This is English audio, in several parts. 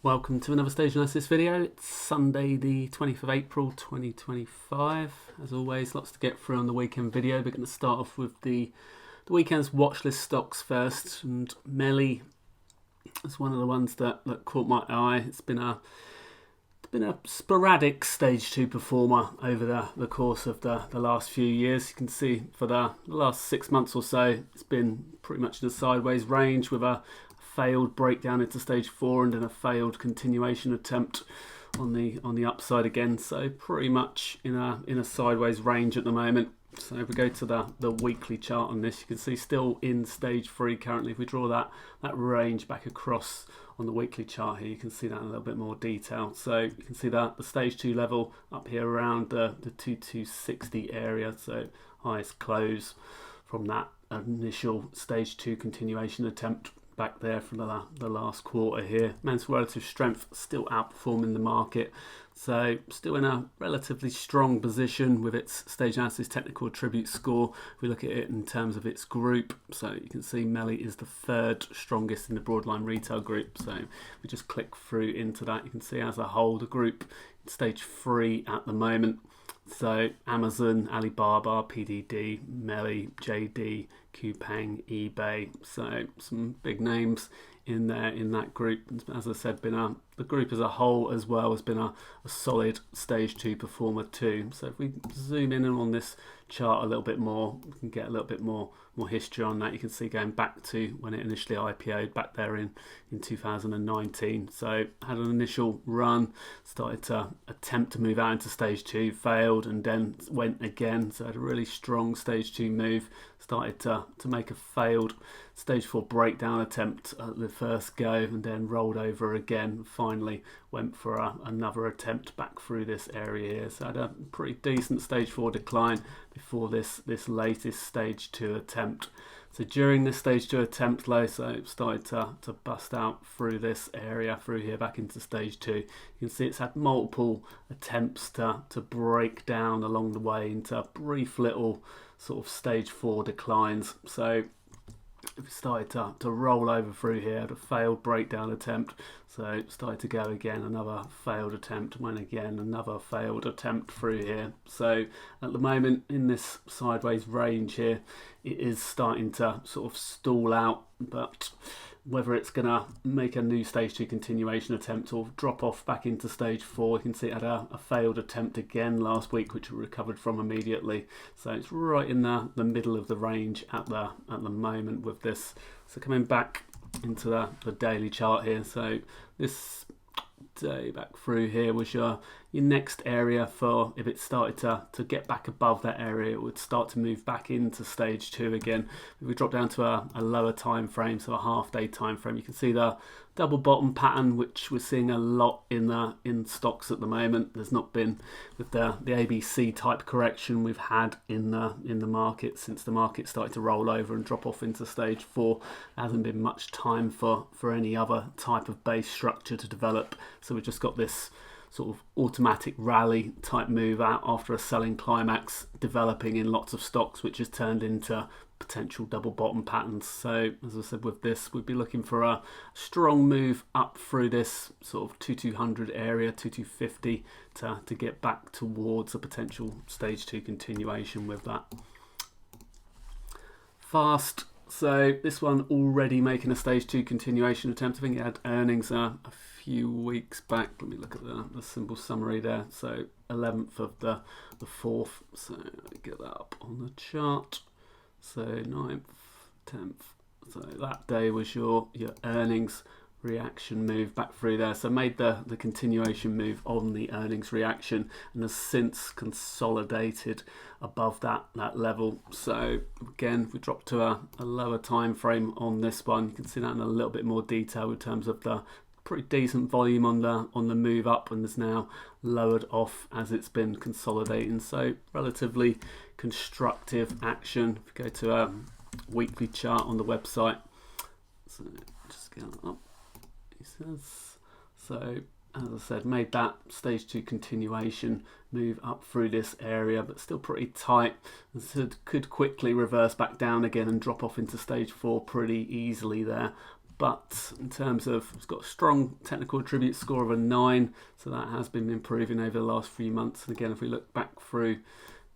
Welcome to another stage analysis video. It's Sunday the 20th of April 2025. As always, lots to get through on the weekend video. We're going to start off with the weekend's watch list stocks first, and MELI is one of the ones that caught my eye. It's been a sporadic stage 2 performer over the course of the last few years. You can see for the last 6 months or so, it's been pretty much in a sideways range with a failed breakdown into stage 4 and then a failed continuation attempt on the upside again. So pretty much in a sideways range at the moment. So if we go to the weekly chart on this, you can see still in stage 3 currently. If we draw that range back across on the weekly chart here, you can see that in a little bit more detail. So you can see that the stage 2 level up here around the 2260 area, so highest close from that initial stage 2 continuation attempt back there from the last quarter here. Men's relative strength still outperforming the market, so still in a relatively strong position with its stage analysis technical attribute score. If we look at it in terms of its group, so you can see MELI is the third strongest in the broadline retail group. So we just click through into that, you can see as a whole the group in stage 3 at the moment. So Amazon, Alibaba, PDD, MELI, JD, Coupang, eBay, so some big names in there in that group. As I said, the group as a whole as well has been a solid stage 2 performer too. So if we zoom in on this chart a little bit more, we can get a little bit more history on that. You can see going back to when it initially IPO'd back there in 2019. So had an initial run, started to attempt to move out into stage 2, failed, and then went again. So had a really strong stage 2 move, started to make a failed stage 4 breakdown attempt at the first go, and then rolled over again. Finally went for another attempt back through this area here. So had a pretty decent stage 4 decline before this latest stage 2 attempt. So during this stage 2 attempt low, so it started to bust out through this area, through here back into stage 2. You can see it's had multiple attempts to break down along the way into brief little sort of stage 4 declines. So it started to roll over through here, had a failed breakdown attempt, so it started to go again, another failed attempt, went again, another failed attempt through here. So at the moment in this sideways range here, it is starting to sort of stall out, but whether it's going to make a new stage 2 continuation attempt or drop off back into stage 4, you can see it had a failed attempt again last week, which we recovered from immediately. So it's right in the middle of the range at the moment with this. So coming back into the daily chart here, so this day back through here was your next area for, if it started to get back above that area, it would start to move back into stage 2 again. If we drop down to a lower time frame, so a half-day time frame, you can see the double bottom pattern, which we're seeing a lot in stocks at the moment. There's not been, with the ABC type correction we've had in the market since the market started to roll over and drop off into stage 4. There hasn't been much time for any other type of base structure to develop, so we've just got this sort of automatic rally type move out after a selling climax developing in lots of stocks, which has turned into potential double bottom patterns. So as I said, with this, we'd be looking for a strong move up through this sort of 2200 area, 2250 to get back towards a potential stage 2 continuation with that. Fast. So this one already making a stage 2 continuation attempt. I think it had earnings a few weeks back. Let me look at the simple summary there. So 11th of the 4th. So let me get that up on the chart. So 9th, 10th. So that day was your earnings reaction move back through there. So made the continuation move on the earnings reaction and has since consolidated above that level. So again, if we drop to a lower time frame on this one, you can see that in a little bit more detail in terms of the pretty decent volume on the move up, and is now lowered off as it's been consolidating. So relatively constructive action. If you go to a weekly chart on the website, so just get up. So as I said, made that stage 2 continuation move up through this area, but still pretty tight, and so could quickly reverse back down again and drop off into stage 4 pretty easily there. but in terms of, it's got a strong technical attribute score of a 9, so that has been improving over the last few months. And again, if we look back through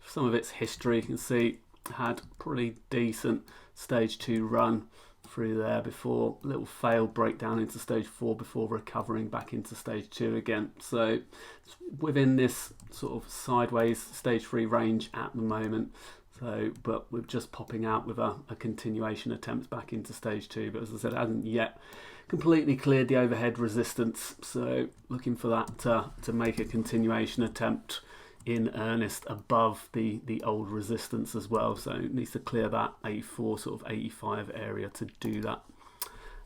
some of its history, you can see it had pretty decent stage 2 run through there before a little failed breakdown into stage 4 before recovering back into stage 2 again. So it's within this sort of sideways stage 3 range at the moment. So, but we're just popping out with a continuation attempt back into stage 2. But as I said, it hasn't yet completely cleared the overhead resistance. So looking for that to make a continuation attempt in earnest above the old resistance as well. So it needs to clear that 84, sort of 85 area to do that.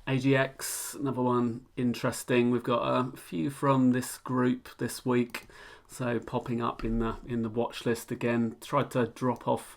AGX, another one interesting. We've got a few from this group this week. So popping up in the watch list again, tried to drop off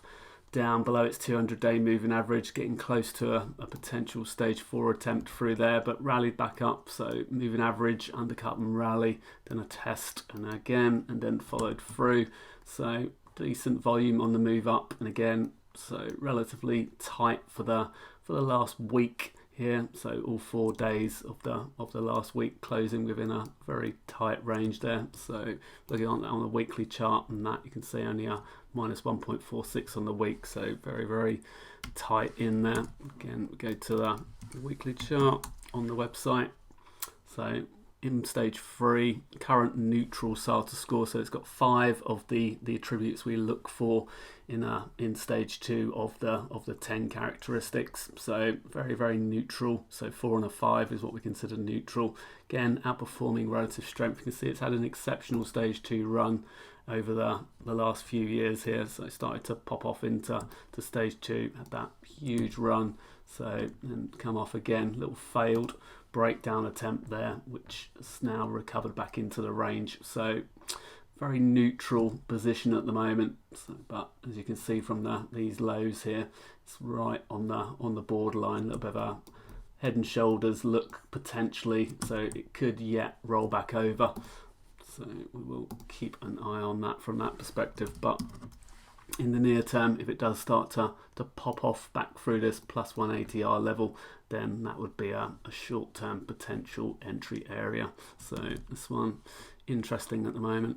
down below its 200-day moving average, getting close to a potential stage 4 attempt through there, but rallied back up. So moving average, undercut and rally, then a test and again, and then followed through. So decent volume on the move up, and again, so relatively tight for the last week here. So all 4 days of the last week closing within a very tight range there. So looking on the weekly chart and that, you can see only a minus 1.46 on the week. So very, very tight in there. Again, we go to the weekly chart on the website. So in stage 3, current neutral SATA score. So it's got 5 of the attributes we look for in stage 2 of the 10 characteristics. So very, very neutral. So 4 and a 5 is what we consider neutral. Again, outperforming relative strength. You can see it's had an exceptional stage 2 run over the last few years here. So it started to pop off into stage 2, had that huge run. So and come off again, little failed breakdown attempt there, which has now recovered back into the range. So very neutral position at the moment. So, but as you can see from these lows here, it's right on the borderline, a little bit of a head and shoulders look potentially. So it could yet roll back over. So we will keep an eye on that from that perspective. But in the near term, if it does start to pop off back through this plus 180R level, then that would be a short-term potential entry area. So this one, interesting at the moment.